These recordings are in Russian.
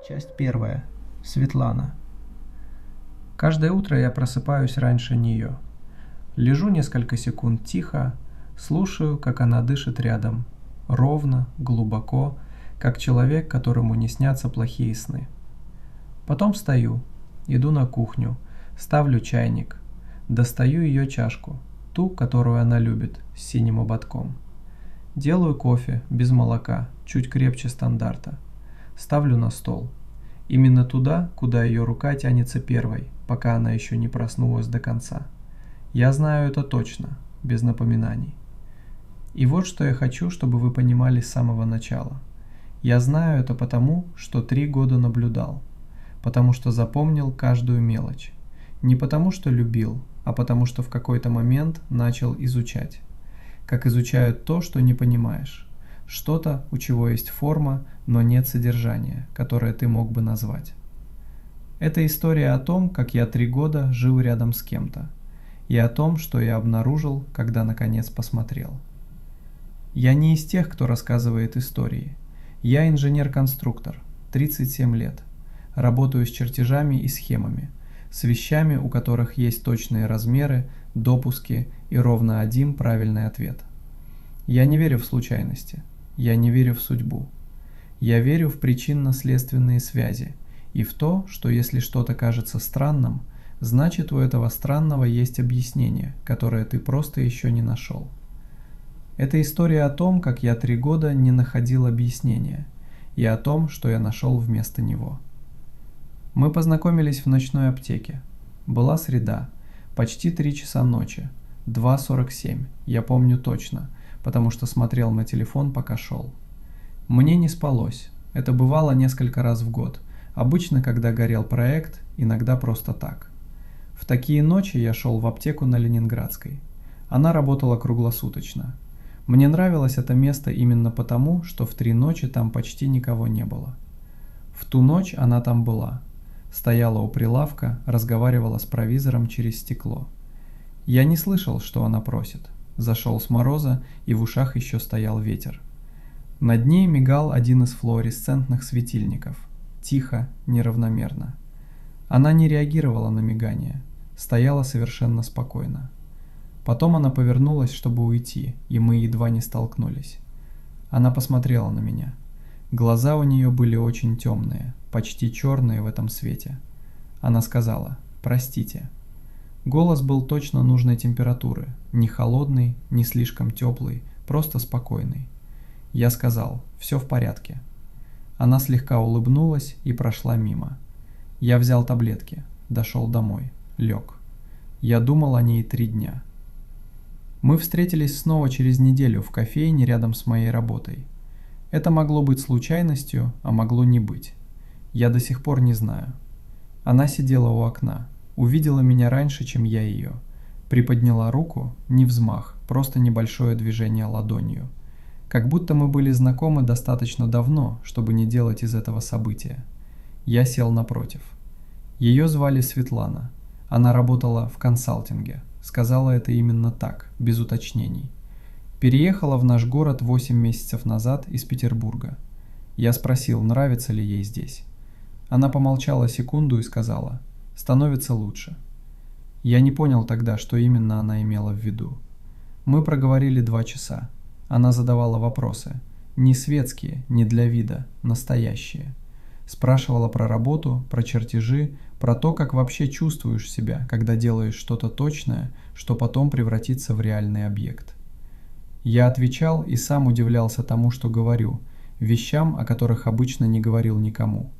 Часть первая. Светлана. Каждое утро я просыпаюсь раньше нее. Лежу несколько секунд тихо, слушаю, как она дышит рядом. Ровно, глубоко, как человек, которому не снятся плохие сны. Потом встаю, иду на кухню, ставлю чайник, достаю ее чашку, ту, которую она любит, с синим ободком. Делаю кофе, без молока, чуть крепче стандарта. Ставлю на стол. Именно туда, куда ее рука тянется первой, пока она еще не проснулась до конца. Я знаю это точно, без напоминаний. И вот что я хочу, чтобы вы понимали с самого начала. Я знаю это потому, что 3 года наблюдал. Потому что запомнил каждую мелочь. Не потому что любил, а потому что в какой-то момент начал изучать. Как изучают то, что не понимаешь. Что-то, у чего есть форма, но нет содержания, которое ты мог бы назвать. Это история о том, как я 3 года жил рядом с кем-то. И о том, что я обнаружил, когда наконец посмотрел. Я не из тех, кто рассказывает истории. Я инженер-конструктор, 37 лет. Работаю с чертежами и схемами, с вещами, у которых есть точные размеры, допуски и ровно один правильный ответ. Я не верю в случайности. Я не верю в судьбу. Я верю в причинно-следственные связи и в то, что если что-то кажется странным, значит у этого странного есть объяснение, которое ты просто еще не нашел. Это история о том, как я 3 года не находил объяснения, и о том, что я нашел вместо него. Мы познакомились в ночной аптеке. Была среда, почти 3 часа ночи, 2:47, я помню точно, потому что смотрел на телефон, пока шел. Мне не спалось, это бывало несколько раз в год, обычно когда горел проект, иногда просто так. В такие ночи я шел в аптеку на Ленинградской. Она работала круглосуточно. Мне нравилось это место именно потому, что в 3 ночи там почти никого не было. В ту ночь она там была. Стояла у прилавка, разговаривала с провизором через стекло. Я не слышал, что она просит. Зашел с мороза, и в ушах еще стоял ветер. Над ней мигал один из флуоресцентных светильников. Тихо, неравномерно. Она не реагировала на мигание. Стояла совершенно спокойно. Потом она повернулась, чтобы уйти, и мы едва не столкнулись. Она посмотрела на меня. Глаза у нее были очень темные, почти черные в этом свете. Она сказала: «Простите». Голос был точно нужной температуры, не холодный, не слишком теплый, просто спокойный. Я сказал: «Все в порядке». Она слегка улыбнулась и прошла мимо. Я взял таблетки, дошел домой, лег. Я думал о ней 3 дня. Мы встретились снова через неделю в кофейне рядом с моей работой. Это могло быть случайностью, а могло не быть. Я до сих пор не знаю. Она сидела у окна. Увидела меня раньше, чем я ее. Приподняла руку, не взмах, просто небольшое движение ладонью. Как будто мы были знакомы достаточно давно, чтобы не делать из этого события. Я сел напротив. Ее звали Светлана. Она работала в консалтинге. Сказала это именно так, без уточнений. Переехала в наш город 8 месяцев назад из Петербурга. Я спросил, нравится ли ей здесь. Она помолчала секунду и сказала: «Становится лучше». Я не понял тогда, что именно она имела в виду. Мы проговорили 2 часа. Она задавала вопросы. Не светские, не для вида, настоящие. Спрашивала про работу, про чертежи, про то, как вообще чувствуешь себя, когда делаешь что-то точное, что потом превратится в реальный объект. Я отвечал и сам удивлялся тому, что говорю, вещам, о которых обычно не говорил никому.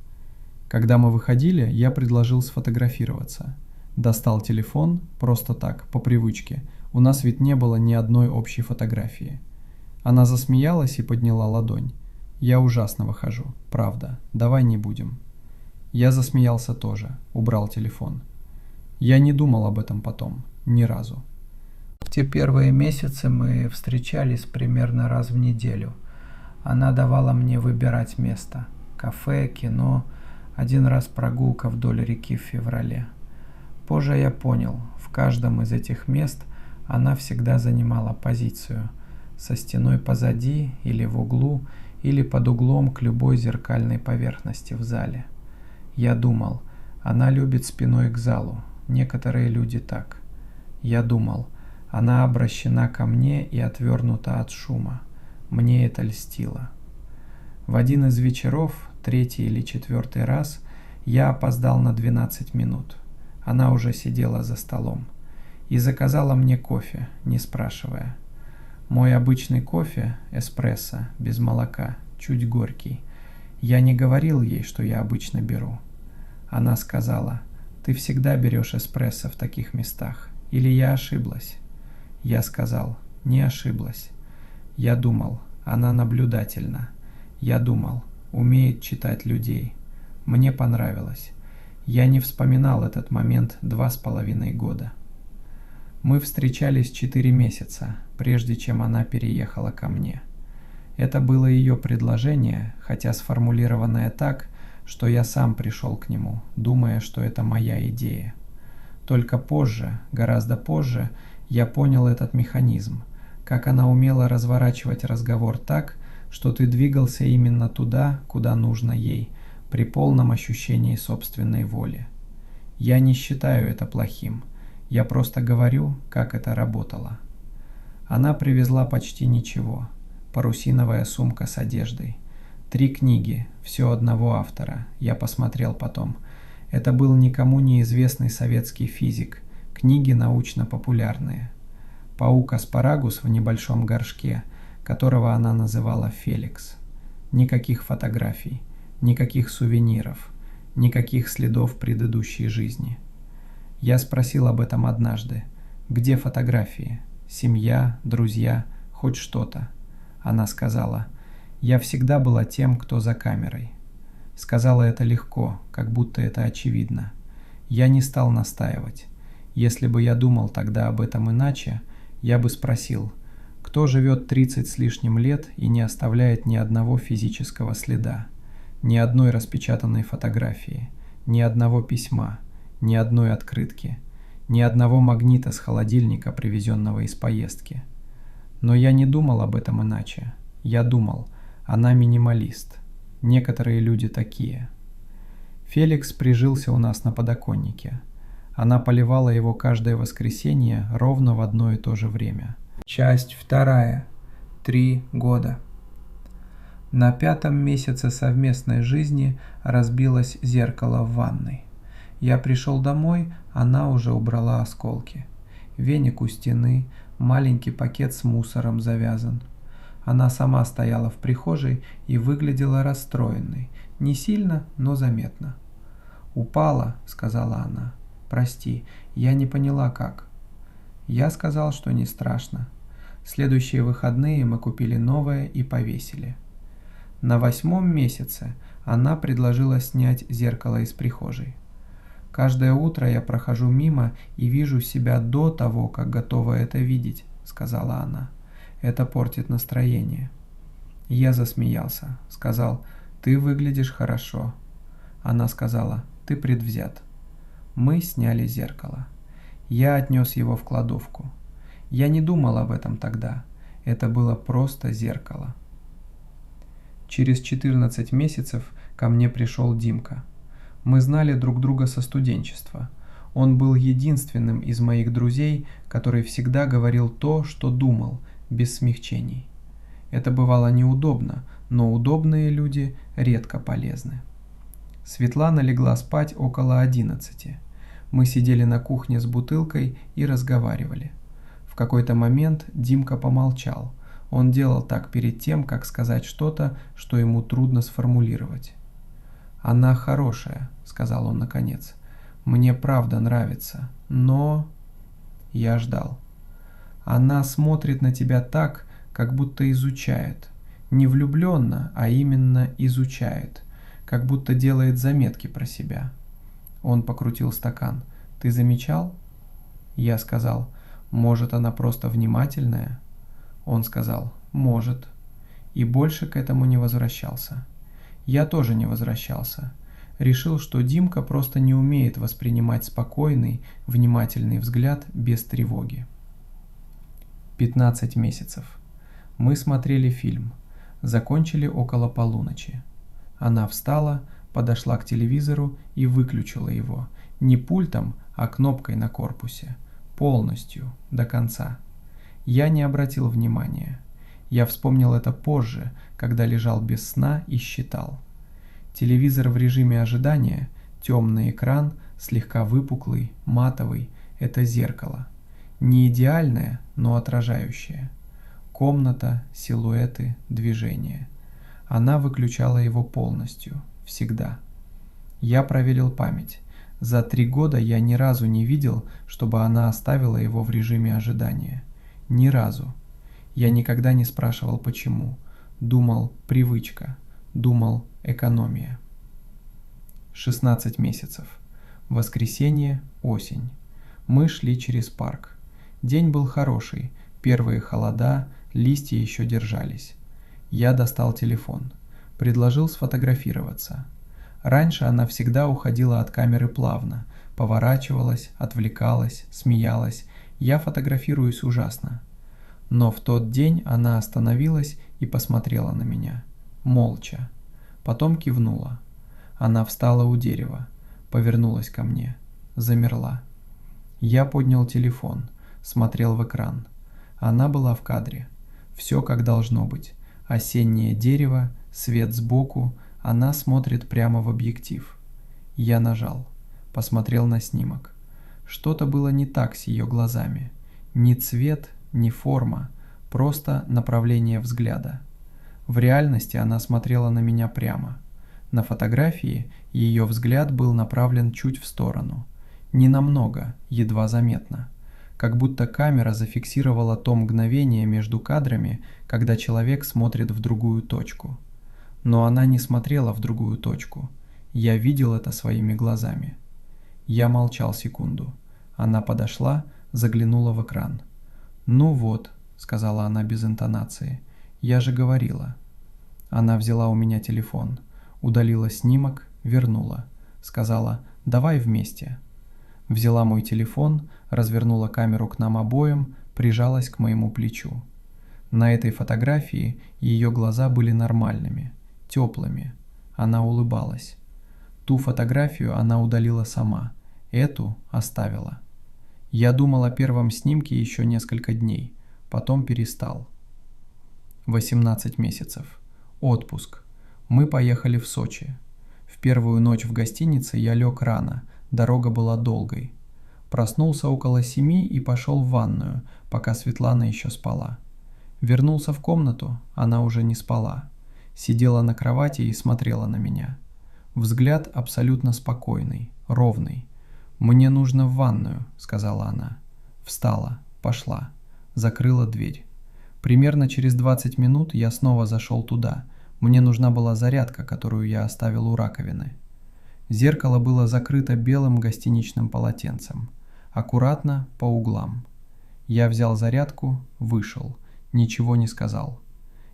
Когда мы выходили, я предложил сфотографироваться. Достал телефон, просто так, по привычке. У нас ведь не было ни одной общей фотографии. Она засмеялась и подняла ладонь. Я ужасно выхожу, правда, давай не будем. Я засмеялся тоже, убрал телефон. Я не думал об этом потом, ни разу. В те первые месяцы мы встречались примерно раз в неделю. Она давала мне выбирать место. Кафе, кино, 1 раз прогулка вдоль реки в феврале. Позже я понял, в каждом из этих мест она всегда занимала позицию. Со стеной позади или в углу, или под углом к любой зеркальной поверхности в зале. Я думал, она любит спиной к залу, некоторые люди так. Я думал, она обращена ко мне и отвернута от шума. Мне это льстило. В один из вечеров, 3-й или 4-й раз, я опоздал на 12 минут. Она уже сидела за столом и заказала мне кофе, не спрашивая. Мой обычный кофе, эспрессо, без молока, чуть горький. Я не говорил ей, что я обычно беру. Она сказала: «Ты всегда берешь эспрессо в таких местах. Или я ошиблась?» Я сказал: «Не ошиблась». Я думал, она наблюдательна. Я думал, умеет читать людей. Мне понравилось. Я не вспоминал этот момент 2,5 года. Мы встречались 4 месяца, прежде чем она переехала ко мне. Это было ее предложение, хотя сформулированное так, что я сам пришел к нему, думая, что это моя идея. Только позже, гораздо позже, я понял этот механизм, как она умела разворачивать разговор так, что ты двигался именно туда, куда нужно ей, при полном ощущении собственной воли. Я не считаю это плохим, я просто говорю, как это работало. Она привезла почти ничего. Парусиновая сумка с одеждой. 3 книги, все одного автора, я посмотрел потом. Это был никому неизвестный советский физик, книги научно-популярные. Паук-аспарагус в небольшом горшке, которого она называла Феликс. Никаких фотографий, никаких сувениров, никаких следов предыдущей жизни. Я спросил об этом однажды. Где фотографии? Семья, друзья, хоть что-то? Она сказала: «Я всегда была тем, кто за камерой». Сказала это легко, как будто это очевидно. Я не стал настаивать. Если бы я думал тогда об этом иначе, я бы спросил: кто живет 30 с лишним лет и не оставляет ни одного физического следа, ни одной распечатанной фотографии, ни одного письма, ни одной открытки, ни одного магнита с холодильника, привезенного из поездки. Но я не думал об этом иначе. Я думал, она минималист. Некоторые люди такие. Феликс прижился у нас на подоконнике. Она поливала его каждое воскресенье ровно в одно и то же время. Часть 2. 3 года. На 5-м месяце совместной жизни разбилось зеркало в ванной. Я пришел домой, она уже убрала осколки. Веник у стены, маленький пакет с мусором завязан. Она сама стояла в прихожей и выглядела расстроенной. Не сильно, но заметно. «Упала», — сказала она. «Прости, я не поняла, как». Я сказал, что не страшно. Следующие выходные мы купили новое и повесили. На 8-м месяце она предложила снять зеркало из прихожей. «Каждое утро я прохожу мимо и вижу себя до того, как готова это видеть», — сказала она. «Это портит настроение». Я засмеялся, сказал: «Ты выглядишь хорошо». Она сказала: «Ты предвзят». Мы сняли зеркало. Я отнес его в кладовку. Я не думал об этом тогда. Это было просто зеркало. Через 14 месяцев ко мне пришел Димка. Мы знали друг друга со студенчества. Он был единственным из моих друзей, который всегда говорил то, что думал, без смягчений. Это бывало неудобно, но удобные люди редко полезны. Светлана легла спать около 11. Мы сидели на кухне с бутылкой и разговаривали. В какой-то момент Димка помолчал. Он делал так перед тем, как сказать что-то, что ему трудно сформулировать. «Она хорошая», — сказал он наконец. «Мне правда нравится, но...» Я ждал. «Она смотрит на тебя так, как будто изучает. Не влюбленно, а именно изучает. Как будто делает заметки про себя». Он покрутил стакан. «Ты замечал?» Я сказал: «Может, она просто внимательная?» Он сказал: «Может». И больше к этому не возвращался. Я тоже не возвращался. Решил, что Димка просто не умеет воспринимать спокойный, внимательный взгляд без тревоги. 15 месяцев. Мы смотрели фильм. Закончили около полуночи. Она встала, подошла к телевизору и выключила его. Не пультом, а кнопкой на корпусе. Полностью, до конца. Я не обратил внимания. Я вспомнил это позже, когда лежал без сна и считал. Телевизор в режиме ожидания, темный экран, слегка выпуклый, матовый, это зеркало. Не идеальное, но отражающее. Комната, силуэты, движения. Она выключала его полностью, всегда. Я проверил память. За 3 года я ни разу не видел, чтобы она оставила его в режиме ожидания. Ни разу. Я никогда не спрашивал почему. Думал привычка. Думал экономия. 16 месяцев. Воскресенье, осень. Мы шли через парк. День был хороший. Первые холода, листья еще держались. Я достал телефон. Предложил сфотографироваться. Раньше она всегда уходила от камеры плавно, поворачивалась, отвлекалась, смеялась. Я фотографируюсь ужасно. Но в тот день она остановилась и посмотрела на меня. Молча. Потом кивнула. Она встала у дерева, повернулась ко мне, замерла. Я поднял телефон, смотрел в экран. Она была в кадре. Все как должно быть. Осеннее дерево, свет сбоку, она смотрит прямо в объектив. Я нажал, посмотрел на снимок. Что-то было не так с ее глазами. Ни цвет, ни форма, просто направление взгляда. В реальности она смотрела на меня прямо. На фотографии ее взгляд был направлен чуть в сторону. Ненамного, едва заметно. Как будто камера зафиксировала то мгновение между кадрами, когда человек смотрит в другую точку. Но она не смотрела в другую точку. Я видел это своими глазами. Я молчал секунду. Она подошла, заглянула в экран. «Ну вот», — сказала она без интонации, — «я же говорила». Она взяла у меня телефон, удалила снимок, вернула. Сказала: «Давай вместе». Взяла мой телефон, развернула камеру к нам обоим, прижалась к моему плечу. На этой фотографии ее глаза были нормальными, теплыми. Она улыбалась. Ту фотографию она удалила сама, эту оставила. Я думал о первом снимке еще несколько дней, потом перестал. 18 месяцев. Отпуск. Мы поехали в Сочи. В первую ночь в гостинице я лег рано, дорога была долгой. Проснулся около 7 и пошел в ванную, пока Светлана еще спала. Вернулся в комнату, она уже не спала. Сидела на кровати и смотрела на меня. Взгляд абсолютно спокойный, ровный. «Мне нужно в ванную», — сказала она. Встала, пошла, закрыла дверь. Примерно через 20 минут я снова зашел туда. Мне нужна была зарядка, которую я оставил у раковины. Зеркало было закрыто белым гостиничным полотенцем. Аккуратно, по углам. Я взял зарядку, вышел. Ничего не сказал.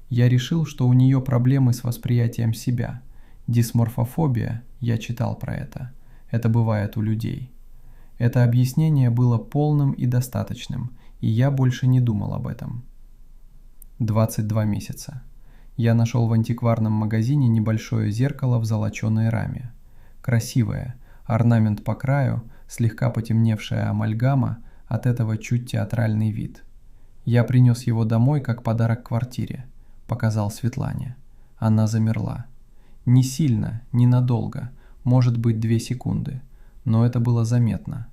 Я решил, что у нее проблемы с восприятием себя. Дисморфофобия, я читал про это. Это бывает у людей. Это объяснение было полным и достаточным, и я больше не думал об этом. 22 месяца. Я нашел в антикварном магазине небольшое зеркало в золоченой раме. Красивое, орнамент по краю, слегка потемневшая амальгама, от этого чуть театральный вид. Я принес его домой как подарок квартире. Показал Светлане. Она замерла. Не сильно, ненадолго, может быть 2 секунды, но это было заметно.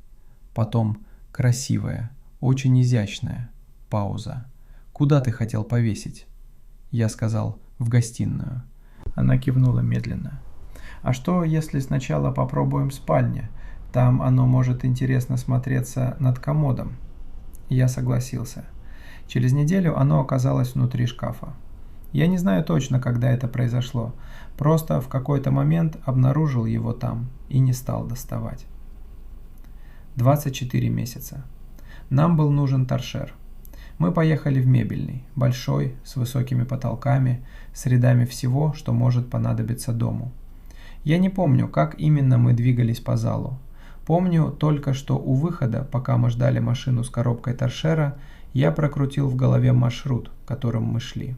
Потом красивая, очень изящная. Пауза. «Куда ты хотел повесить?» Я сказал: «В гостиную». Она кивнула медленно. «А что, если сначала попробуем в спальне? Там оно может интересно смотреться над комодом». Я согласился. Через неделю оно оказалось внутри шкафа. Я не знаю точно, когда это произошло. Просто в какой-то момент обнаружил его там и не стал доставать. 24 месяца. Нам был нужен торшер. Мы поехали в мебельный, большой, с высокими потолками, с рядами всего, что может понадобиться дому. Я не помню, как именно мы двигались по залу. Помню только, что у выхода, пока мы ждали машину с коробкой торшера, я прокрутил в голове маршрут, которым мы шли.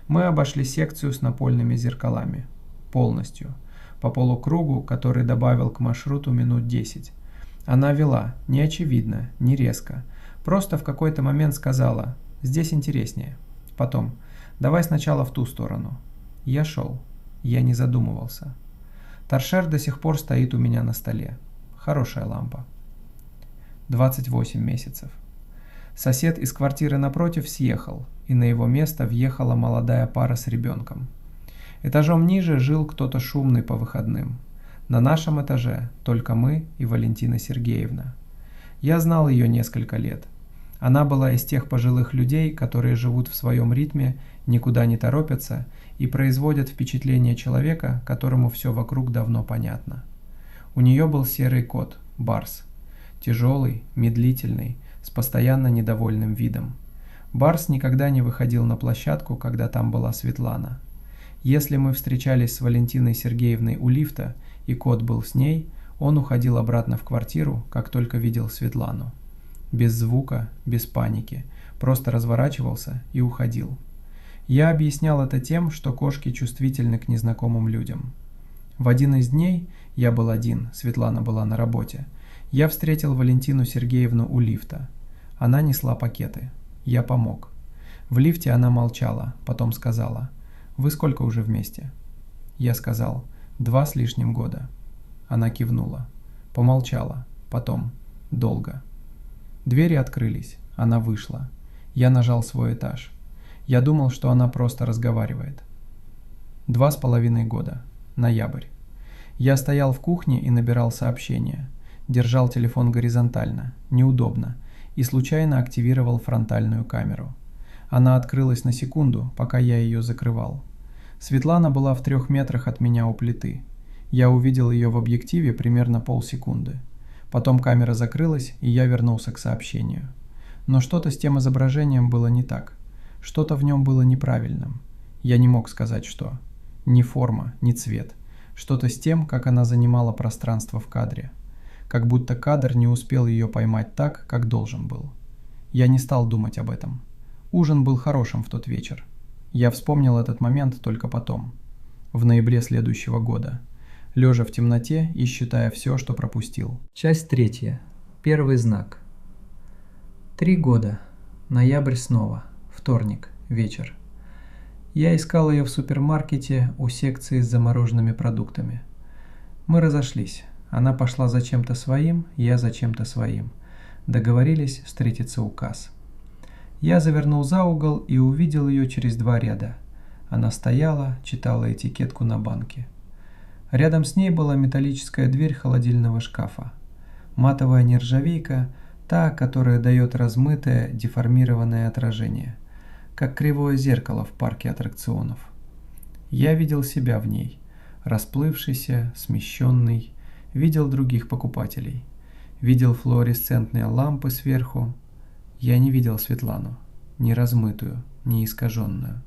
Мы обошли секцию с напольными зеркалами. Полностью. По полукругу, который добавил к маршруту минут 10. Она вела, не очевидно, не резко. Просто в какой-то момент сказала: «Здесь интереснее». Потом: «Давай сначала в ту сторону». Я шел. Я не задумывался. Торшер до сих пор стоит у меня на столе. Хорошая лампа. 28 месяцев. Сосед из квартиры напротив съехал, и на его место въехала молодая пара с ребенком. Этажом ниже жил кто-то шумный по выходным. На нашем этаже только мы и Валентина Сергеевна. Я знал ее несколько лет. Она была из тех пожилых людей, которые живут в своем ритме, никуда не торопятся и производят впечатление человека, которому все вокруг давно понятно. У нее был серый кот, Барс. Тяжелый, медлительный, с постоянно недовольным видом. Барс никогда не выходил на площадку, когда там была Светлана. Если мы встречались с Валентиной Сергеевной у лифта, и кот был с ней, он уходил обратно в квартиру, как только видел Светлану. Без звука, без паники, просто разворачивался и уходил. Я объяснял это тем, что кошки чувствительны к незнакомым людям. В один из дней, я был один, Светлана была на работе, я встретил Валентину Сергеевну у лифта. Она несла пакеты. Я помог. В лифте она молчала, потом сказала: «Вы сколько уже вместе?» Я сказал: 2 с лишним года. Она кивнула. Помолчала. Потом: долго. Двери открылись. Она вышла. Я нажал свой этаж. Я думал, что она просто разговаривает. 2,5 года. Ноябрь. Я стоял в кухне и набирал сообщения. Держал телефон горизонтально, неудобно, и случайно активировал фронтальную камеру. Она открылась на секунду, пока я ее закрывал. Светлана была в 3 метрах от меня у плиты. Я увидел ее в объективе примерно полсекунды. Потом камера закрылась, и я вернулся к сообщению. Но что-то с тем изображением было не так. Что-то в нем было неправильным. Я не мог сказать, что. Ни форма, ни цвет. Что-то с тем, как она занимала пространство в кадре. Как будто кадр не успел ее поймать так, как должен был. Я не стал думать об этом. Ужин был хорошим в тот вечер. Я вспомнил этот момент только потом. В ноябре следующего года. Лежа в темноте и считая все, что пропустил. Часть 3. Первый знак. 3 года. Ноябрь снова. Вторник. Вечер. Я искал ее в супермаркете у секции с замороженными продуктами. Мы разошлись. Она пошла за чем-то своим, я за чем-то своим. Договорились встретиться у касс. Я завернул за угол и увидел ее через 2 ряда. Она стояла, читала этикетку на банке. Рядом с ней была металлическая дверь холодильного шкафа. Матовая нержавейка, та, которая дает размытое, деформированное отражение. Как кривое зеркало в парке аттракционов. Я видел себя в ней, расплывшийся, смещенный, видел других покупателей. Видел флуоресцентные лампы сверху. Я не видел Светлану, ни размытую, ни искаженную.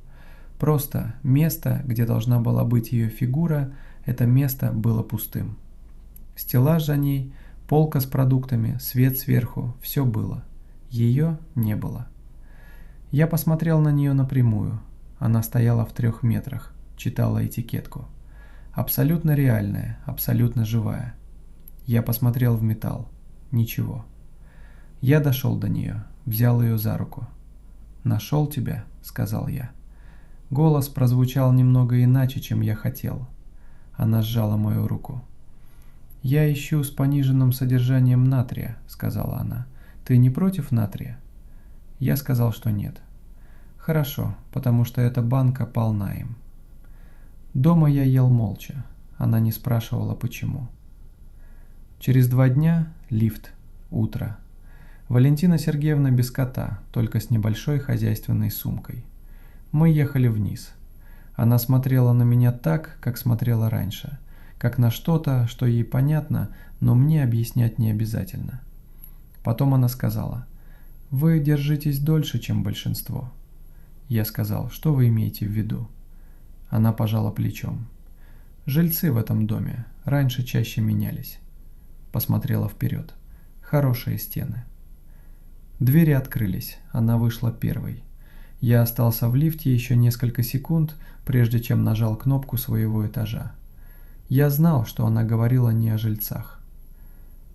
Просто место, где должна была быть ее фигура, это место было пустым. Стеллаж за ней, полка с продуктами, свет сверху, все было. Ее не было. Я посмотрел на нее напрямую. Она стояла в 3 метрах, читала этикетку. Абсолютно реальная, абсолютно живая. Я посмотрел в металл. Ничего. Я дошел до нее, взял ее за руку. «Нашел тебя», — сказал я. Голос прозвучал немного иначе, чем я хотел. Она сжала мою руку. «Я ищу с пониженным содержанием натрия», — сказала она. «Ты не против натрия?» Я сказал, что нет. «Хорошо, потому что эта банка полна им». Дома я ел молча. Она не спрашивала, почему. Через 2 дня лифт. Утро. Валентина Сергеевна без кота, только с небольшой хозяйственной сумкой. Мы ехали вниз. Она смотрела на меня так, как смотрела раньше. Как на что-то, что ей понятно, но мне объяснять не обязательно. Потом она сказала: «Вы держитесь дольше, чем большинство». Я сказал: «Что вы имеете в виду?» Она пожала плечом. «Жильцы в этом доме раньше чаще менялись». Посмотрела вперед. Хорошие стены. Двери открылись. Она вышла первой. Я остался в лифте еще несколько секунд, прежде чем нажал кнопку своего этажа. Я знал, что она говорила не о жильцах.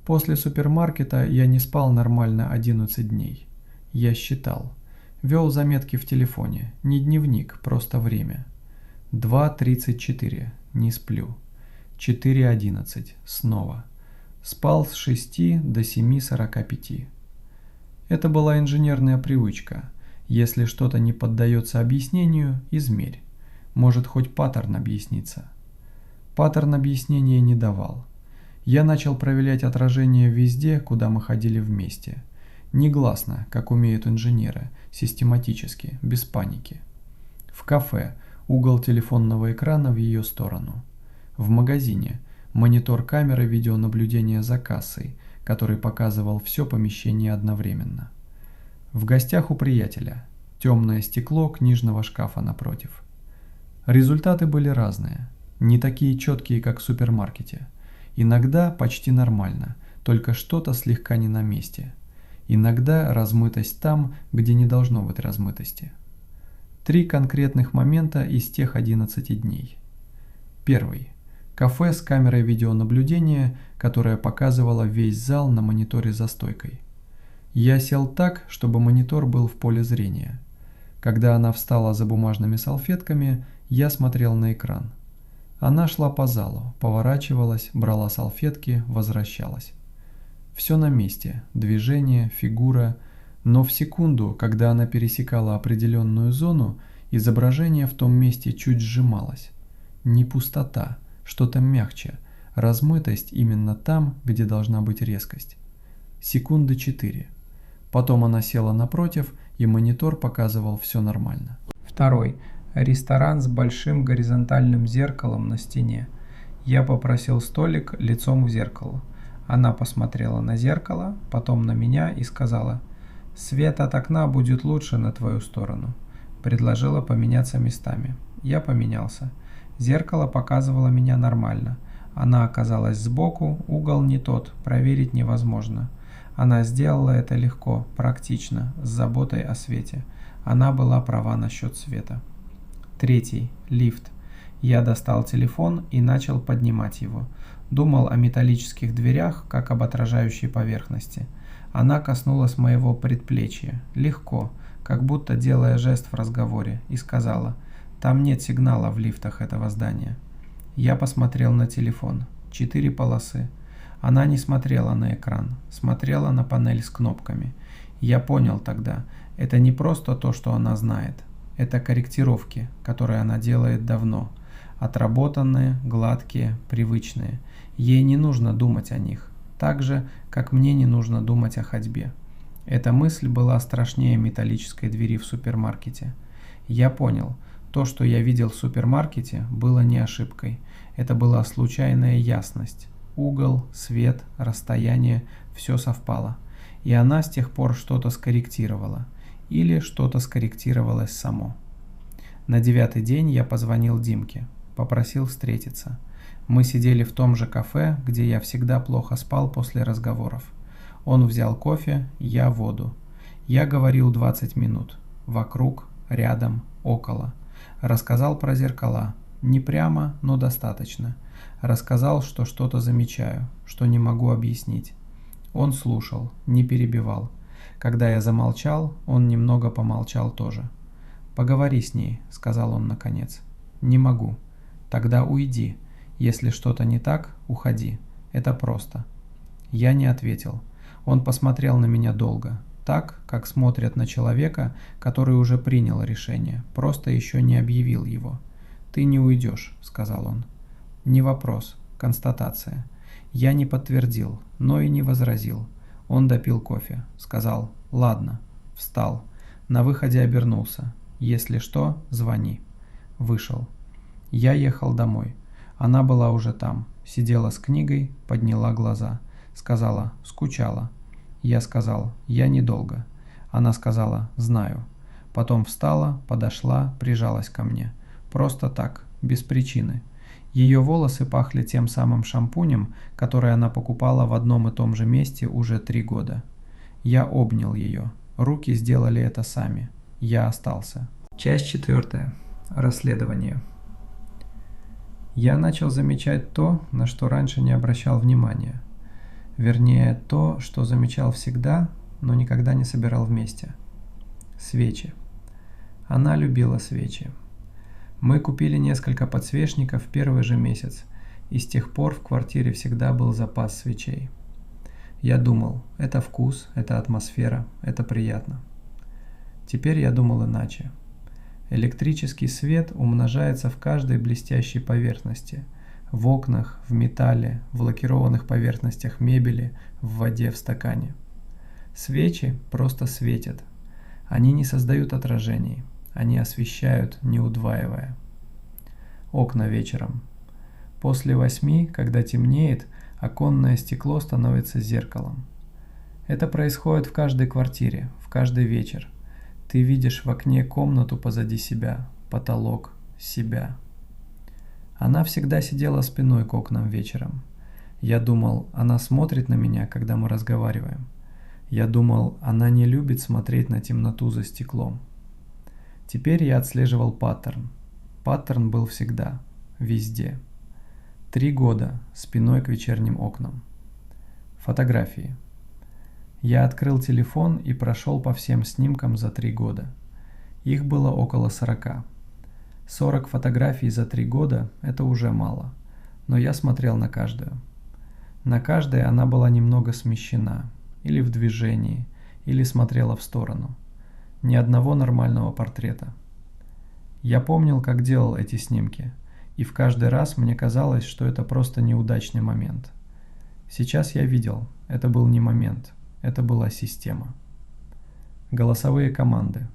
После супермаркета я не спал нормально 11 дней. Я считал. Вел заметки в телефоне. Не дневник, просто время. 2:34. Не сплю. 4:11. Снова. Спал с 6 до 7:45. Это была инженерная привычка. Если что-то не поддается объяснению, измерь. Может, хоть паттерн объяснится. Паттерн объяснения не давал. Я начал проверять отражение везде, куда мы ходили вместе. Негласно, как умеют инженеры, систематически, без паники. В кафе угол телефонного экрана в ее сторону. В магазине монитор камеры видеонаблюдения за кассой, который показывал все помещение одновременно. В гостях у приятеля. Темное стекло книжного шкафа напротив. Результаты были разные. Не такие четкие, как в супермаркете. Иногда почти нормально, только что-то слегка не на месте. Иногда размытость там, где не должно быть размытости. 3 конкретных момента из тех 11 дней. Первый. Кафе с камерой видеонаблюдения, которая показывала весь зал на мониторе за стойкой. Я сел так, чтобы монитор был в поле зрения. Когда она встала за бумажными салфетками, я смотрел на экран. Она шла по залу, поворачивалась, брала салфетки, возвращалась. Все на месте, движение, фигура, но в секунду, когда она пересекала определенную зону, изображение в том месте чуть сжималось. Не пустота, что-то мягче, размытость именно там, где должна быть резкость. Секунды 4. Потом она села напротив, и монитор показывал все нормально. Второй. Ресторан с большим горизонтальным зеркалом на стене. Я попросил столик лицом к зеркалу. Она посмотрела на зеркало, потом на меня и сказала: «Свет от окна будет лучше на твою сторону». Предложила поменяться местами. Я поменялся. Зеркало показывало меня нормально. Она оказалась сбоку, угол не тот, проверить невозможно. Она сделала это легко, практично, с заботой о свете. Она была права насчет света. Третий. Лифт. Я достал телефон и начал поднимать его. Думал о металлических дверях, как об отражающей поверхности. Она коснулась моего предплечья. Легко, как будто делая жест в разговоре, и сказала: «Там нет сигнала в лифтах этого здания». Я посмотрел на телефон. 4 полосы. Она не смотрела на экран, смотрела на панель с кнопками. Я понял тогда, это не просто то, что она знает. Это корректировки, которые она делает давно. Отработанные, гладкие, привычные. Ей не нужно думать о них. Так же, как мне не нужно думать о ходьбе. Эта мысль была страшнее металлической двери в супермаркете. Я понял, то, что я видел в супермаркете, было не ошибкой. Это была случайная ясность. Угол, свет, расстояние – все совпало. И она с тех пор что-то скорректировала. Или что-то скорректировалось само. На 9-й день я позвонил Димке, попросил встретиться. Мы сидели в том же кафе, где я всегда плохо спал после разговоров. Он взял кофе, я воду. Я говорил 20 минут. Вокруг, рядом, около. Рассказал про зеркала. Не прямо, но достаточно. Рассказал, что что-то замечаю, что не могу объяснить. Он слушал, не перебивал. Когда я замолчал, он немного помолчал тоже. «Поговори с ней», — сказал он наконец. «Не могу». «Тогда уйди. Если что-то не так, уходи. Это просто». Я не ответил. Он посмотрел на меня долго. Так, как смотрят на человека, который уже принял решение, просто еще не объявил его. «Ты не уйдешь», — сказал он. Не вопрос, констатация. Я не подтвердил, но и не возразил. Он допил кофе, сказал «Ладно», встал. На выходе обернулся. «Если что, звони». Вышел. Я ехал домой. Она была уже там. Сидела с книгой, подняла глаза. Сказала «Скучала». Я сказал «Я недолго». Она сказала «Знаю». Потом встала, подошла, прижалась ко мне. Просто так, без причины. Ее волосы пахли тем самым шампунем, который она покупала в одном и том же месте уже 3 года. Я обнял ее. Руки сделали это сами. Я остался. Часть 4. Расследование. Я начал замечать то, на что раньше не обращал внимания. Вернее, то, что замечал всегда, но никогда не собирал вместе. Свечи. Она любила свечи. Мы купили несколько подсвечников в первый же месяц, и с тех пор в квартире всегда был запас свечей. Я думал, это вкус, это атмосфера, это приятно. Теперь я думал иначе. Электрический свет умножается в каждой блестящей поверхности, в окнах, в металле, в лакированных поверхностях мебели, в воде в стакане. Свечи просто светят. Они не создают отражений, они освещают, не удваивая. Окна вечером. После 8, когда темнеет, оконное стекло становится зеркалом. Это происходит в каждой квартире, в каждый вечер. Ты видишь в окне комнату позади себя, потолок, себя. Она всегда сидела спиной к окнам вечером. Я думал, она смотрит на меня, когда мы разговариваем. Я думал, она не любит смотреть на темноту за стеклом. Теперь я отслеживал паттерн. Паттерн был всегда, везде. 3 года спиной к вечерним окнам. Фотографии. Я открыл телефон и прошел по всем снимкам за 3 года. Их было около 40. 40 фотографий за 3 года – это уже мало, но я смотрел на каждую. На каждой она была немного смещена, или в движении, или смотрела в сторону. Ни одного нормального портрета. Я помнил, как делал эти снимки, и в каждый раз мне казалось, что это просто неудачный момент. Сейчас я видел, это был не момент. Это была система. Голосовые команды.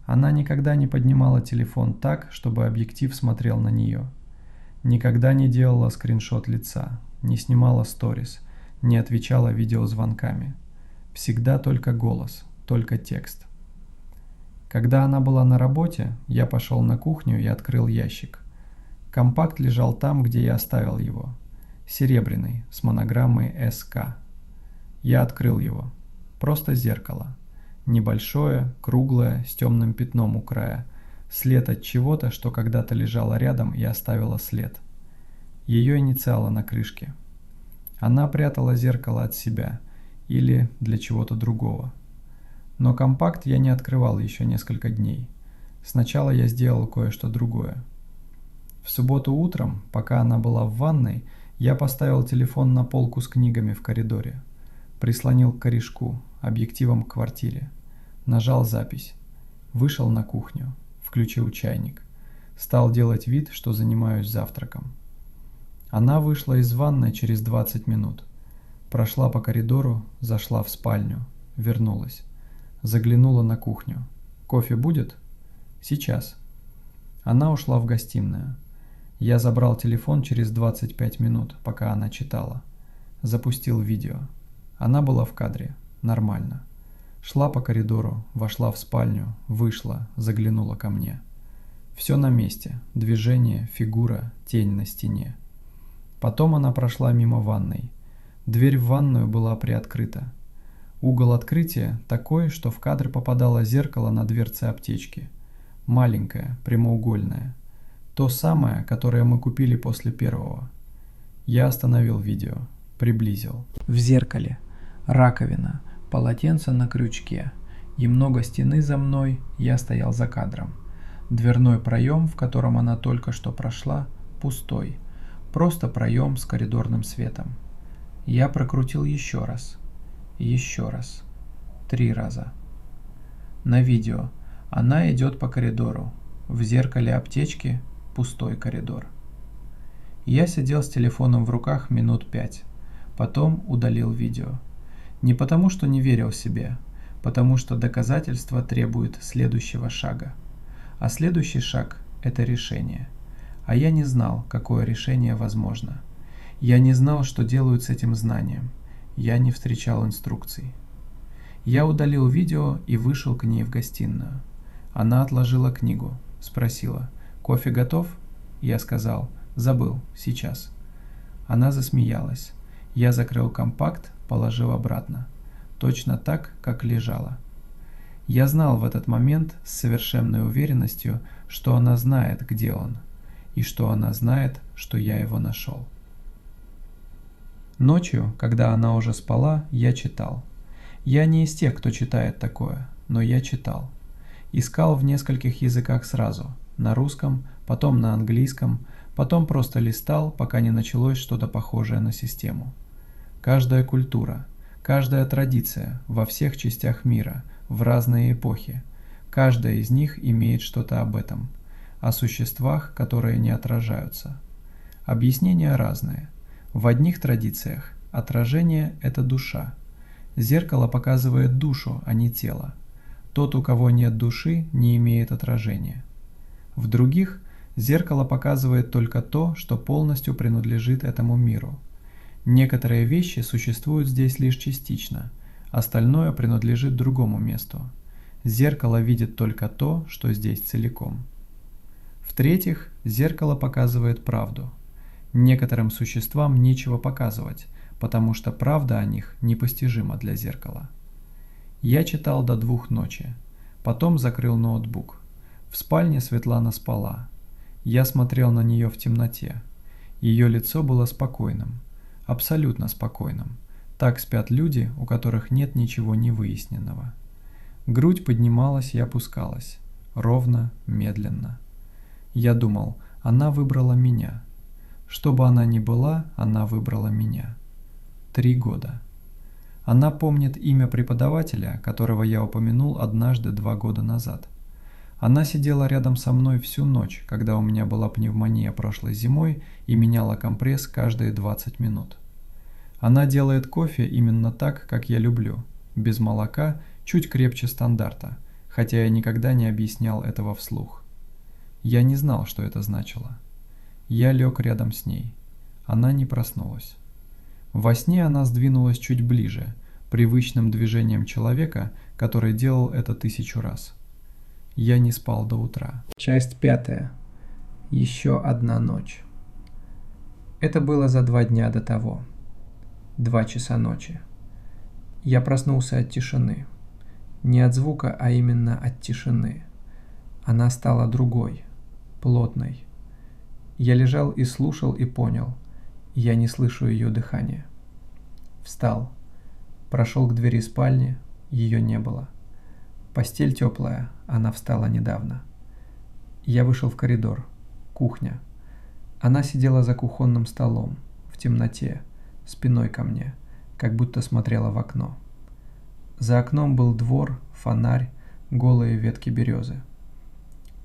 Она никогда не поднимала телефон так, чтобы объектив смотрел на нее. Никогда не делала скриншот лица, не снимала сторис, не отвечала видеозвонками. Всегда только голос, только текст. Когда она была на работе, я пошел на кухню и открыл ящик. Компакт лежал там, где я оставил его. Серебряный, с монограммой СК. Я открыл его. Просто зеркало. Небольшое, круглое, с темным пятном у края. След от чего-то, что когда-то лежало рядом и оставило след. Ее инициалы на крышке. Она прятала зеркало от себя или для чего-то другого. Но компакт я не открывал еще несколько дней. Сначала я сделал кое-что другое. В субботу утром, пока она была в ванной, я поставил телефон на полку с книгами в коридоре. Прислонил к корешку, объективом к квартире. Нажал запись. Вышел на кухню. Включил чайник. Стал делать вид, что занимаюсь завтраком. Она вышла из ванной через 20 минут. Прошла по коридору, зашла в спальню. Вернулась. Заглянула на кухню. «Кофе будет?» «Сейчас». Она ушла в гостиную. Я забрал телефон через 25 минут, пока она читала. Запустил видео. Она была в кадре. Нормально. Шла по коридору, вошла в спальню, вышла, заглянула ко мне. Все на месте. Движение, фигура, тень на стене. Потом она прошла мимо ванной. Дверь в ванную была приоткрыта. Угол открытия такой, что в кадр попадало зеркало на дверце аптечки. Маленькое, прямоугольное. То самое, которое мы купили после первого. Я остановил видео. Приблизил. В зеркале. Раковина, полотенце на крючке, и много стены за мной, я стоял за кадром. Дверной проем, в котором она только что прошла, пустой. Просто проем с коридорным светом. Я прокрутил еще раз. Еще раз. 3 раза. На видео. Она идет по коридору. В зеркале аптечки пустой коридор. Я сидел с телефоном в руках минут 5. Потом удалил видео. Не потому, что не верил себе, потому что доказательство требует следующего шага. А следующий шаг – это решение. А я не знал, какое решение возможно. Я не знал, что делают с этим знанием. Я не встречал инструкций. Я удалил видео и вышел к ней в гостиную. Она отложила книгу, спросила: «Кофе готов?» Я сказал: «Забыл, сейчас». Она засмеялась. Я закрыл компакт, положил обратно. Точно так, как лежала. Я знал в этот момент с совершенной уверенностью, что она знает, где он, и что она знает, что я его нашел. Ночью, когда она уже спала, я читал. Я не из тех, кто читает такое, но я читал. Искал в нескольких языках сразу, на русском, потом на английском, потом просто листал, пока не началось что-то похожее на систему. Каждая культура, каждая традиция во всех частях мира, в разные эпохи, каждая из них имеет что-то об этом, о существах, которые не отражаются. Объяснения разные. В одних традициях отражение – это душа. Зеркало показывает душу, а не тело. Тот, у кого нет души, не имеет отражения. В других зеркало показывает только то, что полностью принадлежит этому миру. Некоторые вещи существуют здесь лишь частично, остальное принадлежит другому месту. Зеркало видит только то, что здесь целиком. В-третьих, зеркало показывает правду. Некоторым существам нечего показывать, потому что правда о них непостижима для зеркала. Я читал до 2 ночи, потом закрыл ноутбук. В спальне Светлана спала. Я смотрел на нее в темноте. Ее лицо было спокойным, абсолютно спокойным. Так спят люди, у которых нет ничего невыясненного. Грудь поднималась и опускалась, ровно, медленно. Я думал, она выбрала меня. Что бы она ни была, она выбрала меня. 3 года. Она помнит имя преподавателя, которого я упомянул однажды 2 года назад. Она сидела рядом со мной всю ночь, когда у меня была пневмония прошлой зимой, и меняла компресс каждые 20 минут. Она делает кофе именно так, как я люблю, без молока, чуть крепче стандарта, хотя я никогда не объяснял этого вслух. Я не знал, что это значило. Я лег рядом с ней. Она не проснулась. Во сне она сдвинулась чуть ближе, привычным движением человека, который делал это 1000 раз. Я не спал до утра. Часть 5. Еще одна ночь. Это было за 2 дня до того. 2 часа ночи. Я проснулся от тишины. Не от звука, а именно от тишины. Она стала другой, плотной. Я лежал и слушал и понял. Я не слышу ее дыхания. Встал. Прошел к двери спальни. Ее не было. Постель теплая. Она встала недавно. Я вышел в коридор. Кухня. Она сидела за кухонным столом. В темноте. Спиной ко мне. Как будто смотрела в окно. За окном был двор, фонарь, голые ветки березы.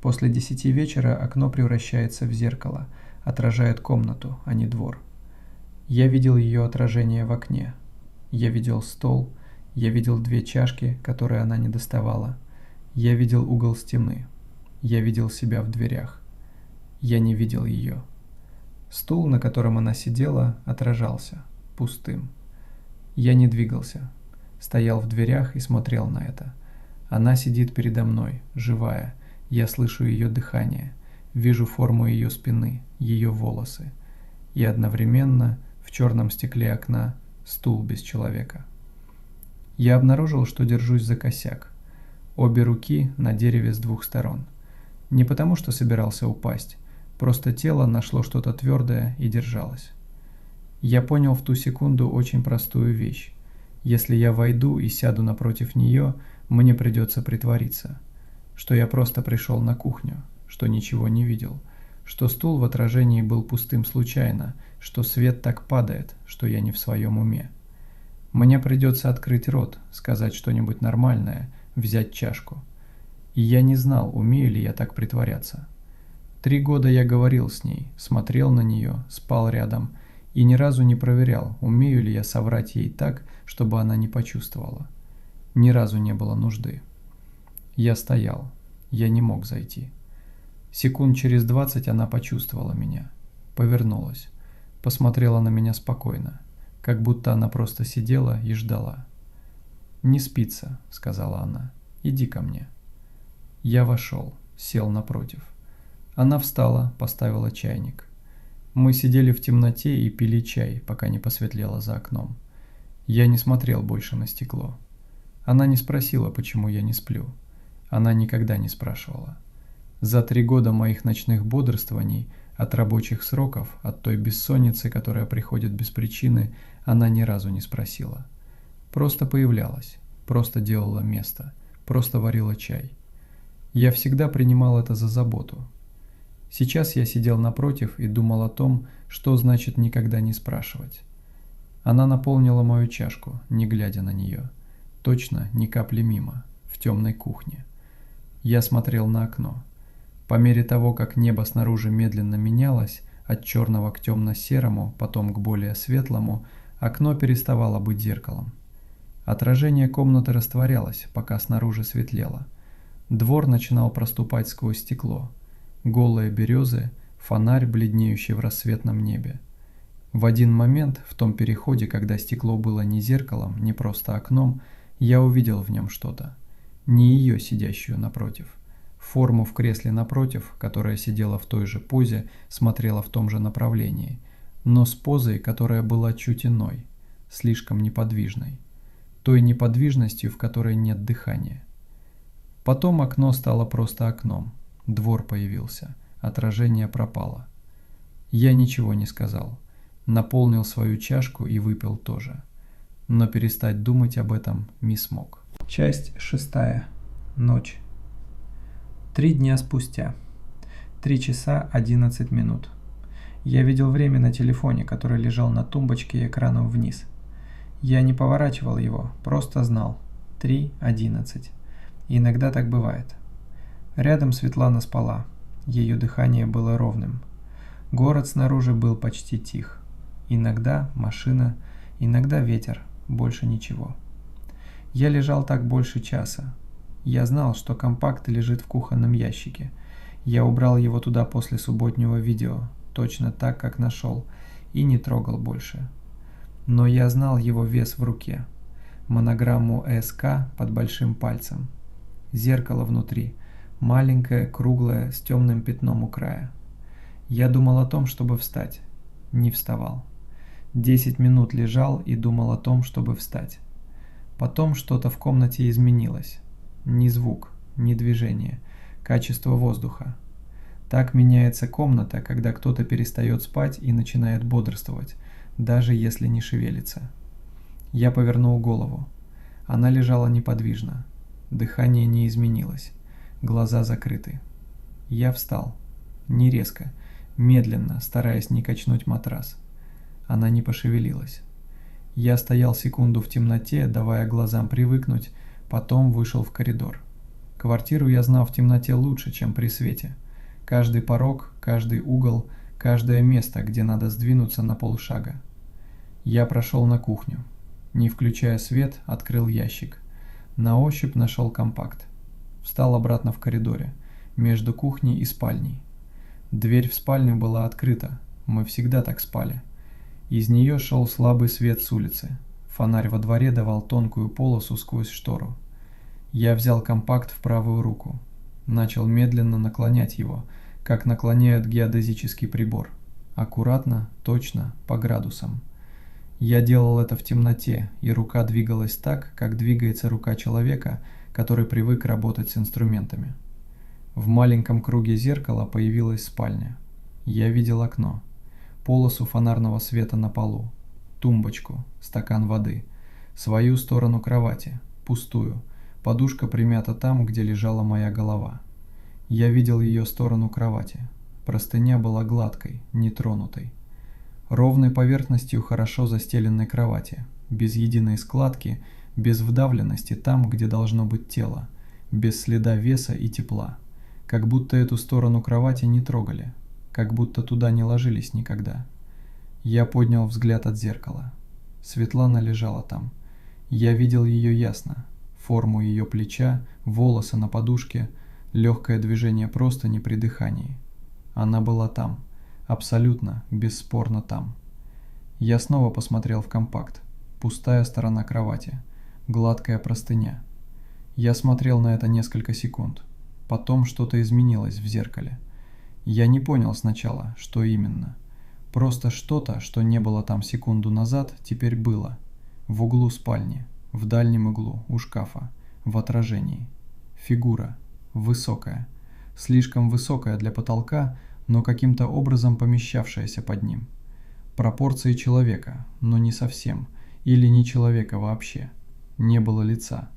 После 10 вечера окно превращается в зеркало, отражает комнату, а не двор. Я видел ее отражение в окне. Я видел стол, я видел 2 чашки, которые она не доставала. Я видел угол стены. Я видел себя в дверях. Я не видел ее. Стул, на котором она сидела, отражался, пустым. Я не двигался, стоял в дверях и смотрел на это. Она сидит передо мной, живая. Я слышу ее дыхание, вижу форму ее спины, ее волосы. И одновременно в черном стекле окна стул без человека. Я обнаружил, что держусь за косяк. Обе руки на дереве с 2 сторон. Не потому, что собирался упасть, просто тело нашло что-то твердое и держалось. Я понял в ту секунду очень простую вещь. Если я войду и сяду напротив нее, мне придется притвориться, что я просто пришел на кухню, что ничего не видел, что стул в отражении был пустым случайно, что свет так падает, что я не в своем уме. Мне придется открыть рот, сказать что-нибудь нормальное, взять чашку. И я не знал, умею ли я так притворяться. 3 года я говорил с ней, смотрел на нее, спал рядом и ни разу не проверял, умею ли я соврать ей так, чтобы она не почувствовала. Ни разу не было нужды. Я стоял. Я не мог зайти. Секунд через 20 она почувствовала меня. Повернулась. Посмотрела на меня спокойно, как будто она просто сидела и ждала. «Не спится», — сказала она. «Иди ко мне». Я вошел, сел напротив. Она встала, поставила чайник. Мы сидели в темноте и пили чай, пока не посветлело за окном. Я не смотрел больше на стекло. Она не спросила, почему я не сплю. Она никогда не спрашивала. За 3 года моих ночных бодрствований, от рабочих сроков, от той бессонницы, которая приходит без причины, она ни разу не спросила. Просто появлялась, просто делала место, просто варила чай. Я всегда принимал это за заботу. Сейчас я сидел напротив и думал о том, что значит никогда не спрашивать. Она наполнила мою чашку, не глядя на нее. Точно, ни капли мимо, в темной кухне. Я смотрел на окно. По мере того, как небо снаружи медленно менялось, от черного к темно-серому, потом к более светлому, окно переставало быть зеркалом. Отражение комнаты растворялось, пока снаружи светлело. Двор начинал проступать сквозь стекло. Голые березы, фонарь, бледнеющий в рассветном небе. В один момент, в том переходе, когда стекло было не зеркалом, не просто окном, я увидел в нем что-то. Не ее, сидящую напротив. Форму в кресле напротив, которая сидела в той же позе, смотрела в том же направлении, но с позой, которая была чуть иной, слишком неподвижной. Той неподвижностью, в которой нет дыхания. Потом окно стало просто окном. Двор появился. Отражение пропало. Я ничего не сказал. Наполнил свою чашку и выпил тоже. Но перестать думать об этом не смог. Часть 6. Ночь. 3 дня спустя. 3 часа 11 минут. Я видел время на телефоне, который лежал на тумбочке экраном вниз. Я не поворачивал его, просто знал. 3:11. Иногда так бывает. Рядом Светлана спала. Ее дыхание было ровным. Город снаружи был почти тих. Иногда машина, иногда ветер, больше ничего. Я лежал так больше часа. Я знал, что компакт лежит в кухонном ящике. Я убрал его туда после субботнего видео, точно так, как нашел, и не трогал больше. Но я знал его вес в руке. Монограмму СК под большим пальцем. Зеркало внутри. Маленькое, круглое, с темным пятном у края. Я думал о том, чтобы встать. Не вставал. 10 минут лежал и думал о том, чтобы встать. Потом что-то в комнате изменилось. Ни звук, ни движение. Качество воздуха. Так меняется комната, когда кто-то перестает спать и начинает бодрствовать, даже если не шевелится. Я повернул голову. Она лежала неподвижно. Дыхание не изменилось. Глаза закрыты. Я встал. Не резко, медленно, стараясь не качнуть матрас. Она не пошевелилась. Я стоял секунду в темноте, давая глазам привыкнуть, потом вышел в коридор. Квартиру я знал в темноте лучше, чем при свете. Каждый порог, каждый угол, каждое место, где надо сдвинуться на полшага. Я прошел на кухню. Не включая свет, открыл ящик. На ощупь нашел компакт. Встал обратно в коридоре, между кухней и спальней. Дверь в спальню была открыта, мы всегда так спали. Из нее шел слабый свет с улицы. Фонарь во дворе давал тонкую полосу сквозь штору. Я взял компакт в правую руку. Начал медленно наклонять его, как наклоняют геодезический прибор. Аккуратно, точно, по градусам. Я делал это в темноте, и рука двигалась так, как двигается рука человека, который привык работать с инструментами. В маленьком круге зеркала появилась спальня. Я видел окно, полосу фонарного света на полу, тумбочку, стакан воды, свою сторону кровати, пустую, подушка примята там, где лежала моя голова. Я видел ее сторону кровати. Простыня была гладкой, нетронутой. Ровной поверхностью хорошо застеленной кровати, без единой складки, без вдавленности там, где должно быть тело, без следа веса и тепла. Как будто эту сторону кровати не трогали, как будто туда не ложились никогда. Я поднял взгляд от зеркала. Светлана лежала там. Я видел ее ясно. Форму ее плеча, волосы на подушке, легкое движение простыни при дыхании. Она была там. Абсолютно, бесспорно там. Я снова посмотрел в компакт. Пустая сторона кровати. Гладкая простыня. Я смотрел на это несколько секунд. Потом что-то изменилось в зеркале. Я не понял сначала, что именно. Просто что-то, что не было там секунду назад, теперь было. В углу спальни. в дальнем углу, у шкафа, в отражении. Фигура. Высокая. Слишком высокая для потолка, но каким-то образом помещавшаяся под ним. Пропорции человека, но не совсем, или не человека вообще. Не было лица.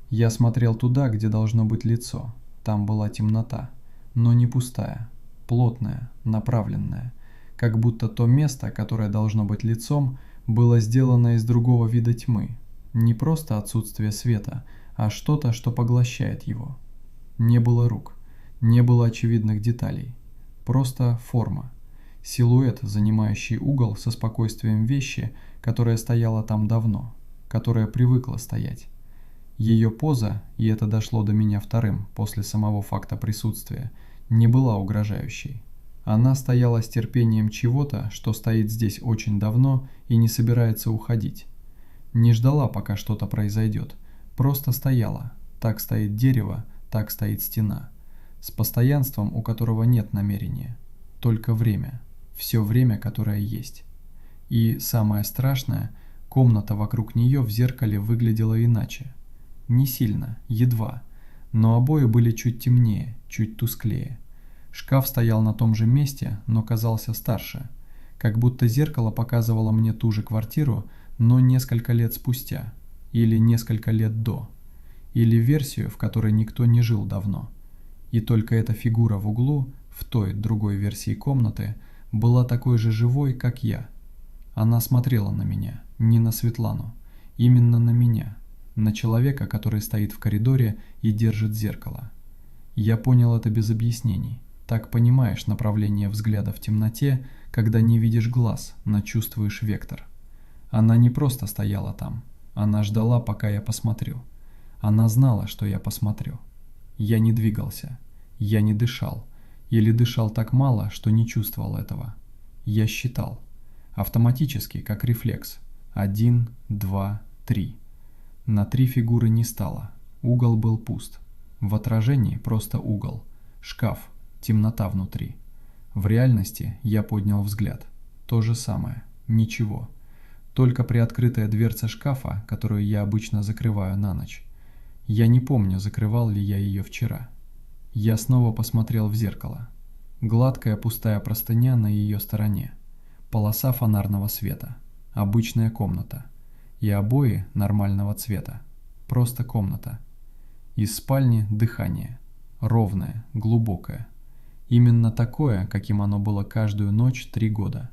Я смотрел туда, где должно быть лицо. Там была темнота, но не пустая, плотная, направленная, как будто то место, которое должно быть лицом, было сделано из другого вида тьмы. Не просто отсутствие света, а что-то, что поглощает его. Не было рук, не было очевидных деталей. Просто форма. Силуэт, занимающий угол со спокойствием вещи, которая стояла там давно, которая привыкла стоять. Ее поза, и это дошло до меня вторым, после самого факта присутствия, не была угрожающей. Она стояла с терпением чего-то, что стоит здесь очень давно и не собирается уходить. Не ждала, пока что-то произойдет, просто стояла. Так стоит дерево, так стоит стена. С постоянством, у которого нет намерения. Только время. Все время, которое есть. И самое страшное, комната вокруг нее в зеркале выглядела иначе. Не сильно, едва, но обои были чуть темнее, чуть тусклее. Шкаф стоял на том же месте, но казался старше. Как будто зеркало показывало мне ту же квартиру, но несколько лет спустя. Или несколько лет до. Или версию, в которой никто не жил давно. И только эта фигура в углу, в той другой версии комнаты, была такой же живой, как я. Она смотрела на меня, не на Светлану, именно на меня, на человека, который стоит в коридоре и держит зеркало. Я понял это без объяснений. Так понимаешь направление взгляда в темноте, когда не видишь глаз, но чувствуешь вектор. Она не просто стояла там, она ждала, пока я посмотрю. Она знала, что я посмотрю. Я не двигался, я не дышал, или дышал так мало, что не чувствовал этого. Я считал. Автоматически, как рефлекс. 1, 2, 3. На 3 фигуры не стало. Угол был пуст. В отражении просто угол. Шкаф. Темнота внутри. В реальности я поднял взгляд. То же самое. Ничего. Только приоткрытая дверца шкафа, которую я обычно закрываю на ночь. Я не помню, закрывал ли я ее вчера. Я снова посмотрел в зеркало. Гладкая пустая простыня на ее стороне. Полоса фонарного света. Обычная комната. И обои нормального цвета. Просто комната. Из спальни дыхание. Ровное, глубокое. Именно такое, каким оно было каждую ночь 3 года.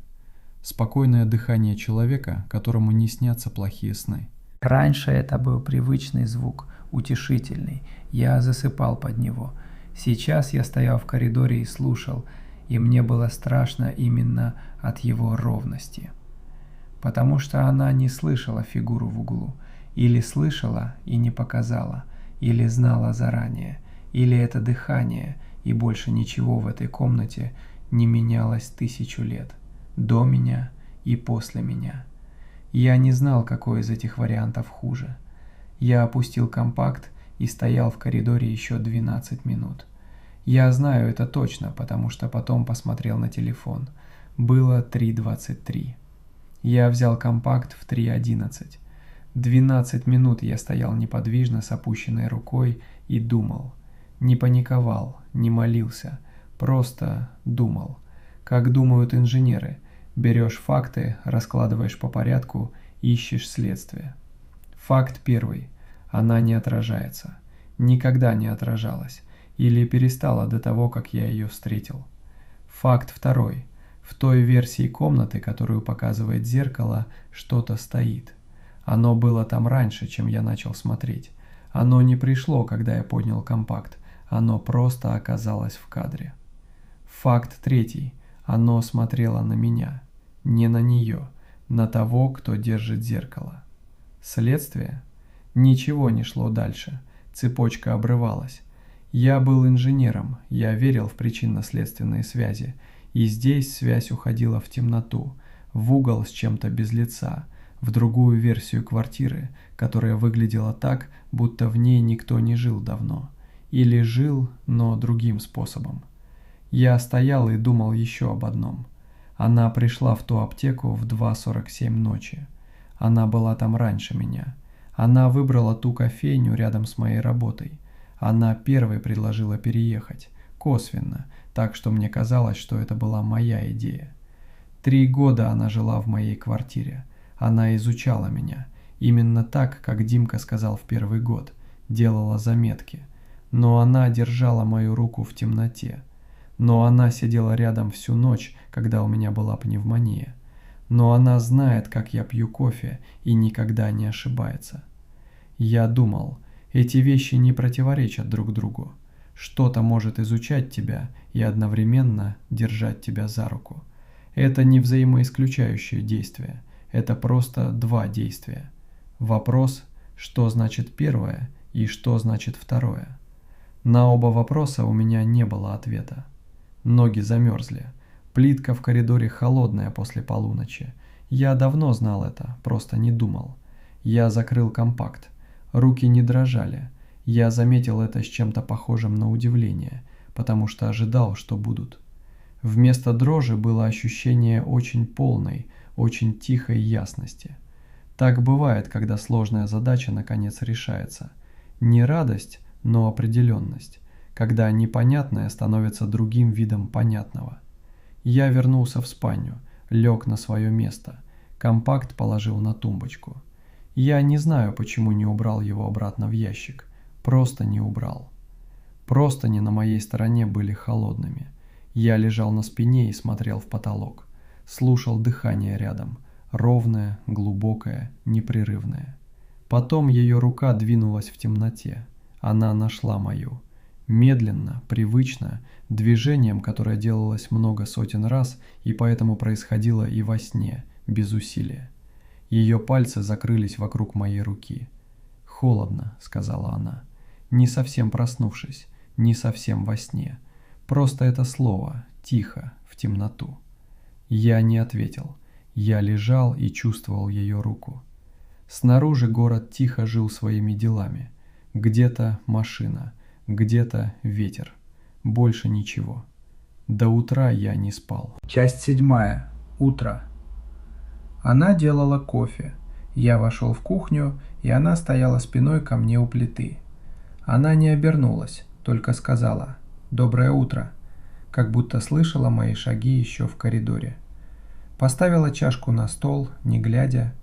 Спокойное дыхание человека, которому не снятся плохие сны. Раньше это был привычный звук, утешительный. Я засыпал под него. Сейчас я стоял в коридоре и слушал, и мне было страшно именно от его ровности. Потому что она не слышала фигуру в углу, или слышала и не показала, или знала заранее, или это дыхание, и больше ничего в этой комнате не менялось 1000 лет, до меня и после меня. Я не знал, какой из этих вариантов хуже. Я опустил компакт и стоял в коридоре еще 12 минут. Я знаю это точно, потому что потом посмотрел на телефон. Было 3:23. Я взял компакт в 3:11. 12 минут я стоял неподвижно с опущенной рукой и думал. Не паниковал, не молился, просто думал. Как думают инженеры. Берешь факты, раскладываешь по порядку, ищешь следствие. Факт первый. Она не отражается. Никогда не отражалась. Или перестала до того, как я ее встретил. Факт второй. В той версии комнаты, которую показывает зеркало, что-то стоит. Оно было там раньше, чем я начал смотреть. Оно не пришло, когда я поднял компакт. Оно просто оказалось в кадре. Факт третий. Оно смотрело на меня. Не на нее. На того, кто держит зеркало. Следствие? Ничего не шло дальше. Цепочка обрывалась. Я был инженером, я верил в причинно-следственные связи, и здесь связь уходила в темноту, в угол с чем-то без лица, в другую версию квартиры, которая выглядела так, будто в ней никто не жил давно. Или жил, но другим способом. Я стоял и думал еще об одном. Она пришла в ту аптеку в 2:47 ночи. Она была там раньше меня. Она выбрала ту кофейню рядом с моей работой. Она первой предложила переехать, косвенно, так что мне казалось, что это была моя идея. 3 года она жила в моей квартире. Она изучала меня. Именно так, как Димка сказал в первый год. Делала заметки. Но она держала мою руку в темноте. Но она сидела рядом всю ночь, когда у меня была пневмония. Но она знает, как я пью кофе, и никогда не ошибается. Я думал, эти вещи не противоречат друг другу. Что-то может изучать тебя и одновременно держать тебя за руку. Это не взаимоисключающие действия, это просто 2 действия. Вопрос, что значит первое и что значит второе. На оба вопроса у меня не было ответа. Ноги замерзли. Плитка в коридоре холодная после полуночи. Я давно знал это, просто не думал. Я закрыл компакт. Руки не дрожали. Я заметил это с чем-то похожим на удивление, потому что ожидал, что будут. Вместо дрожи было ощущение очень полной, очень тихой ясности. Так бывает, когда сложная задача наконец решается. Не радость, но определенность, когда непонятное становится другим видом понятного. Я вернулся в спальню, лег на свое место, компакт положил на тумбочку. Я не знаю, почему не убрал его обратно в ящик, просто не убрал. Простыни на моей стороне были холодными. Я лежал на спине и смотрел в потолок, слушал дыхание рядом, ровное, глубокое, непрерывное. Потом ее рука двинулась в темноте, она нашла мою. Медленно, привычно, движением, которое делалось много сотен раз и поэтому происходило и во сне, без усилия. Ее пальцы закрылись вокруг моей руки. «Холодно», — сказала она, не совсем проснувшись, не совсем во сне. Просто это слово, тихо, в темноту. Я не ответил. Я лежал и чувствовал ее руку. Снаружи город тихо жил своими делами. Где-то машина, где-то ветер. Больше ничего. До утра я не спал. Часть 7. Утро. Она делала кофе. Я вошел в кухню, и она стояла спиной ко мне у плиты. Она не обернулась, только сказала «Доброе утро», как будто слышала мои шаги еще в коридоре. Поставила чашку на стол, не глядя.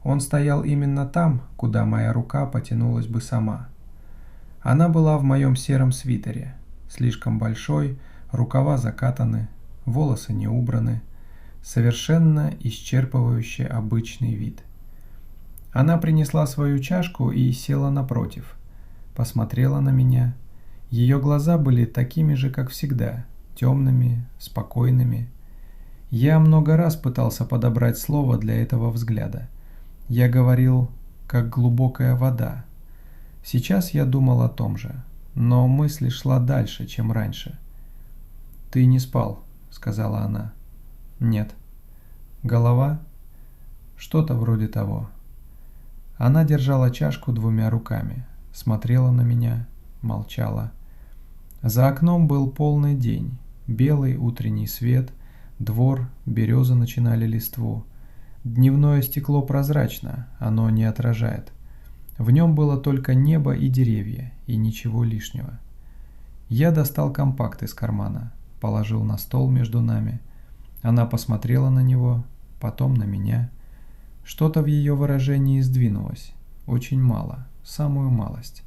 Он стоял именно там, куда моя рука потянулась бы сама. Она была в моем сером свитере, слишком большой, рукава закатаны, волосы не убраны, совершенно исчерпывающий обычный вид. Она принесла свою чашку и села напротив, посмотрела на меня. Ее глаза были такими же, как всегда, темными, спокойными. Я много раз пытался подобрать слово для этого взгляда. Я говорил, как глубокая вода. Сейчас я думал о том же, но мысль шла дальше, чем раньше. «Ты не спал», — сказала она. «Нет». «Голова?» «Что-то вроде того». Она держала чашку 2 руками, смотрела на меня, молчала. За окном был полный день, белый утренний свет, двор, березы начинали листву. Дневное стекло прозрачно, оно не отражает. В нем было только небо и деревья, и ничего лишнего. Я достал компакт из кармана, положил на стол между нами. Она посмотрела на него, потом на меня. Что-то в ее выражении сдвинулось, очень мало, самую малость.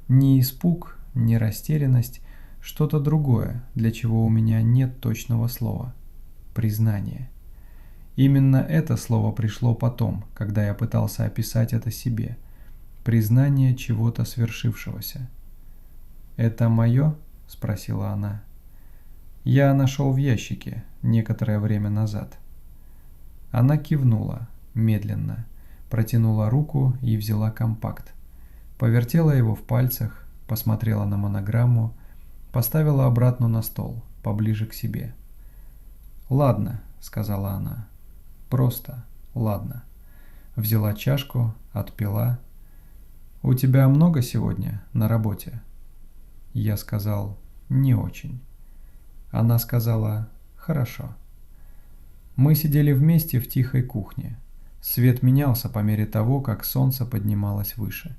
Не испуг, не растерянность, что-то другое, для чего у меня нет точного слова. Признание. Именно это слово пришло потом, когда я пытался описать это себе. Признание чего-то свершившегося. «Это мое?» – спросила она. «Я нашел в ящике некоторое время назад». Она кивнула, медленно, протянула руку и взяла компакт. Повертела его в пальцах, посмотрела на монограмму, поставила обратно на стол, поближе к себе. «Ладно», — сказала она, — «просто ладно». Взяла чашку, отпила. «У тебя много сегодня на работе?» Я сказал, «Не очень». Она сказала, «Хорошо». Мы сидели вместе в тихой кухне. Свет менялся по мере того, как солнце поднималось выше.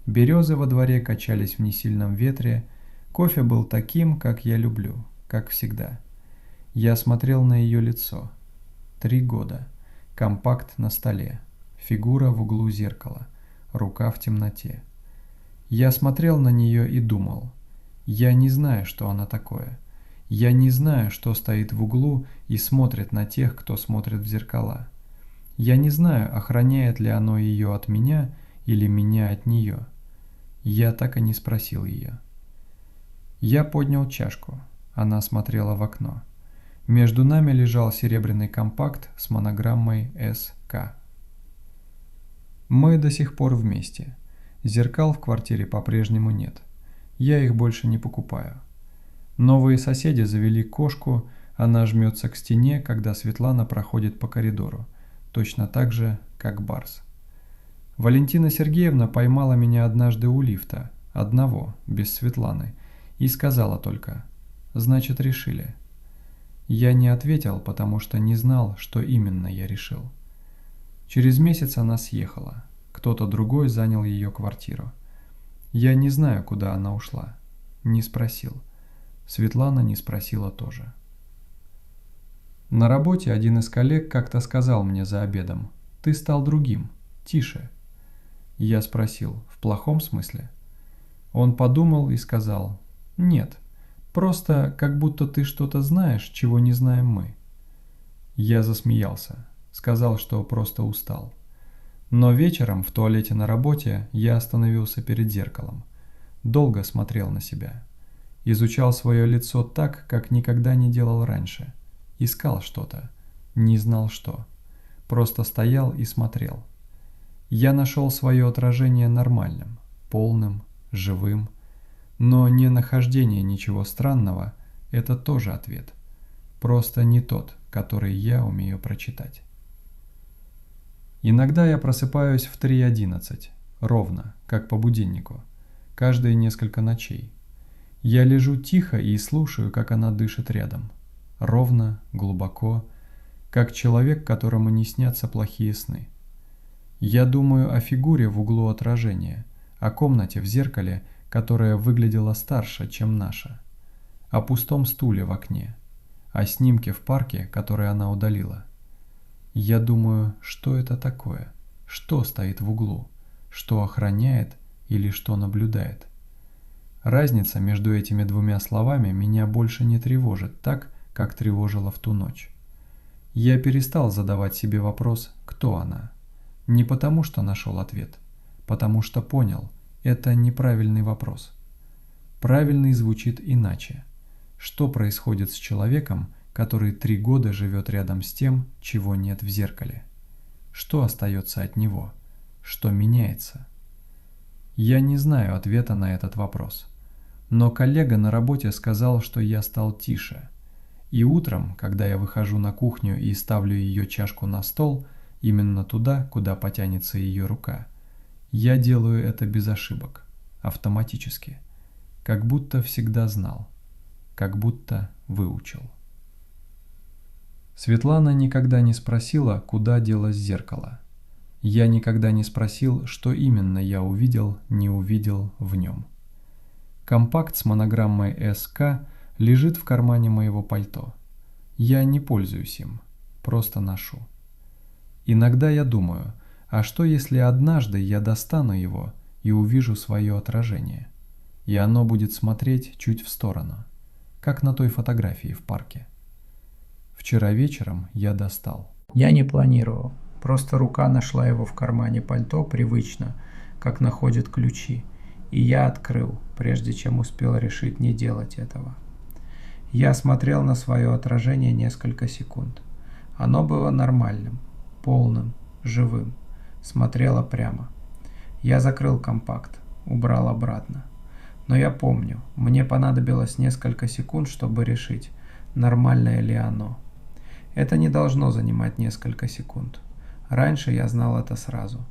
Березы во дворе качались в несильном ветре, кофе был таким, как я люблю, как всегда. Я смотрел на ее лицо. 3 года. Компакт на столе. Фигура в углу зеркала. Рука в темноте. Я смотрел на нее и думал. Я не знаю, что она такое. Я не знаю, что стоит в углу и смотрит на тех, кто смотрит в зеркала. Я не знаю, охраняет ли оно ее от меня или меня от нее. Я так и не спросил ее. Я поднял чашку. Она смотрела в окно. Между нами лежал серебряный компакт с монограммой «СК». Мы до сих пор вместе. Зеркал в квартире по-прежнему нет. Я их больше не покупаю. Новые соседи завели кошку, она жмется к стене, когда Светлана проходит по коридору, точно так же, как Барс. Валентина Сергеевна поймала меня однажды у лифта, одного, без Светланы, и сказала только: «Значит, решили». Я не ответил, потому что не знал, что именно я решил. Через месяц она съехала, кто-то другой занял ее квартиру. Я не знаю, куда она ушла, не спросил. Светлана не спросила тоже. На работе один из коллег как-то сказал мне за обедом: «Ты стал другим, тише». Я спросил: «В плохом смысле?» Он подумал и сказал: «Нет, просто как будто ты что-то знаешь, чего не знаем мы». Я засмеялся, сказал, что просто устал. Но вечером в туалете на работе я остановился перед зеркалом. Долго смотрел на себя. Изучал свое лицо так, как никогда не делал раньше. Искал что-то. Не знал что. Просто стоял и смотрел. Я нашел свое отражение нормальным, полным, живым. Но не нахождение ничего странного – это тоже ответ. Просто не тот, который я умею прочитать. Иногда я просыпаюсь в 3:11, ровно, как по будильнику, каждые несколько ночей. Я лежу тихо и слушаю, как она дышит рядом. Ровно, глубоко, как человек, которому не снятся плохие сны. Я думаю о фигуре в углу отражения, о комнате в зеркале, которая выглядела старше, чем наша, о пустом стуле в окне, о снимке в парке, который она удалила. Я думаю, что это такое, что стоит в углу, что охраняет или что наблюдает. Разница между этими двумя словами меня больше не тревожит так, как тревожила в ту ночь. Я перестал задавать себе вопрос, кто она. Не потому, что нашел ответ, потому что понял, это неправильный вопрос. Правильный звучит иначе. Что происходит с человеком, который 3 года живет рядом с тем, чего нет в зеркале? Что остается от него? Что меняется? Я не знаю ответа на этот вопрос. Но коллега на работе сказал, что я стал тише. И утром, когда я выхожу на кухню и ставлю ее чашку на стол, именно туда, куда потянется ее рука, я делаю это без ошибок, автоматически, как будто всегда знал, как будто выучил. Светлана никогда не спросила, куда делось зеркало. Я никогда не спросил, что именно я увидел, не увидел в нем. Компакт с монограммой «СК» лежит в кармане моего пальто. Я не пользуюсь им, просто ношу. Иногда я думаю, а что если однажды я достану его и увижу свое отражение, и оно будет смотреть чуть в сторону, как на той фотографии в парке. Вчера вечером я достал. Я не планировал, просто рука нашла его в кармане пальто привычно, как находит ключи, и я открыл, прежде чем успел решить не делать этого. Я смотрел на свое отражение несколько секунд. Оно было нормальным, полным, живым, смотрело прямо. Я закрыл компакт, убрал обратно. Но я помню, мне понадобилось несколько секунд, чтобы решить, нормальное ли оно. Это не должно занимать несколько секунд. Раньше я знал это сразу.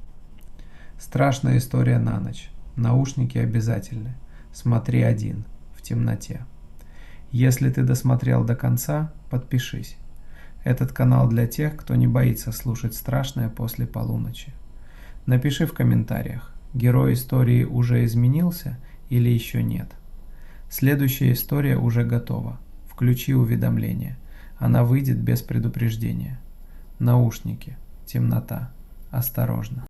Страшная история на ночь. Наушники обязательны. Смотри один, в темноте. Если ты досмотрел до конца, подпишись. Этот канал для тех, кто не боится слушать страшное после полуночи. Напиши в комментариях, герой истории уже изменился или еще нет. Следующая история уже готова. Включи уведомления. Она выйдет без предупреждения. Наушники. Темнота. Осторожно.